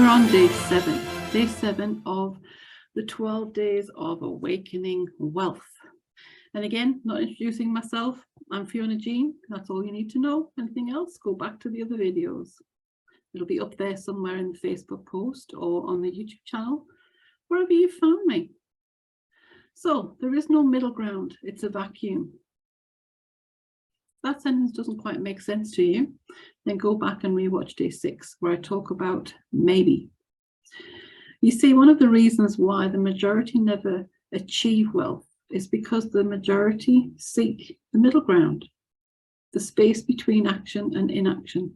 on day seven of the 12 days of awakening wealth. And again, not introducing myself, I'm Fiona Jean. That's all you need to know. Anything else, go back to the other videos. It'll be up there somewhere in the Facebook post or on the YouTube channel, wherever you found me. So there is no middle ground, it's a vacuum. If that sentence doesn't quite make sense to you, then go back and rewatch day 6, where I talk about maybe. You see, one of the reasons why the majority never achieve wealth is because the majority seek the middle ground, the space between action and inaction.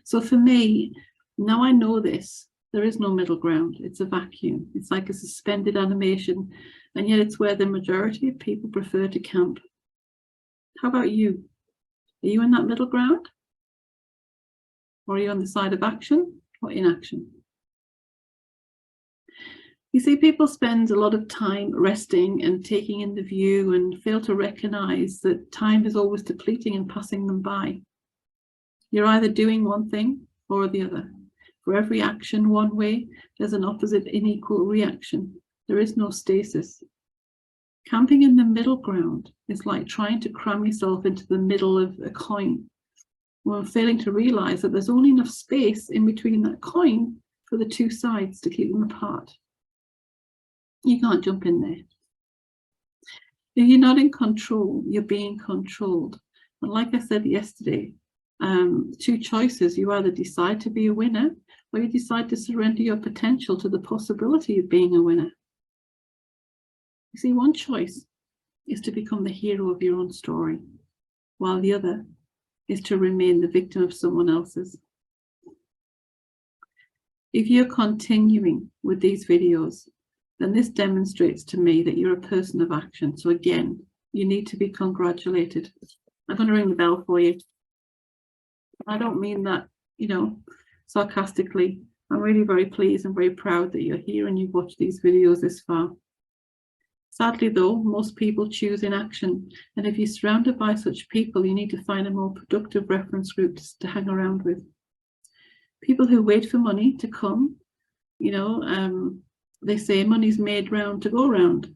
So for me, now I know this, there is no middle ground. It's a vacuum. It's like a suspended animation, and yet it's where the majority of people prefer to camp. How about you? Are you in that middle ground? Or are you on the side of action or inaction? You see, people spend a lot of time resting and taking in the view and fail to recognize that time is always depleting and passing them by. You're either doing one thing or the other. For every action one way, there's an opposite unequal reaction. There is no stasis. Camping in the middle ground is like trying to cram yourself into the middle of a coin, while failing to realize that there's only enough space in between that coin for the two sides to keep them apart. You can't jump in there. If you're not in control, you're being controlled. And like I said yesterday, two choices. You either decide to be a winner, or you decide to surrender your potential to the possibility of being a winner. You see, one choice is to become the hero of your own story, while the other is to remain the victim of someone else's. If you're continuing with these videos, then this demonstrates to me that you're a person of action. So again, you need to be congratulated. I'm going to ring the bell for you. I don't mean that, sarcastically. I'm really very pleased and very proud that you're here and you've watched these videos this far. Sadly though, most people choose inaction, and if you're surrounded by such people, you need to find a more productive reference group to hang around with. People who wait for money to come, they say money's made round to go round.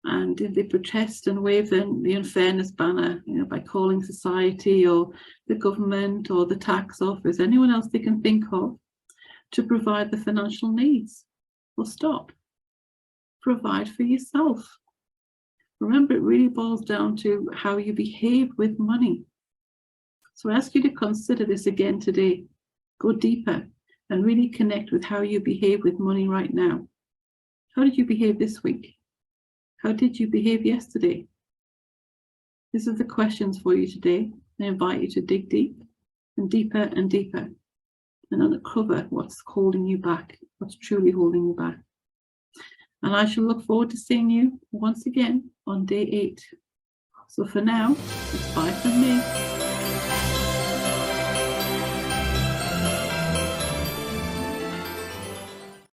And if they protest and wave the unfairness banner, by calling society or the government or the tax office, anyone else they can think of to provide the financial needs, well, stop. Provide for yourself. Remember, it really boils down to how you behave with money. So I ask you to consider this again today. Go deeper and really connect with how you behave with money right now. How did you behave this week? How did you behave yesterday? These are the questions for you today. I invite you to dig deep and deeper and deeper and uncover what's holding you back, what's truly holding you back. And I shall look forward to seeing you once again on day 8. So for now, it's bye from me.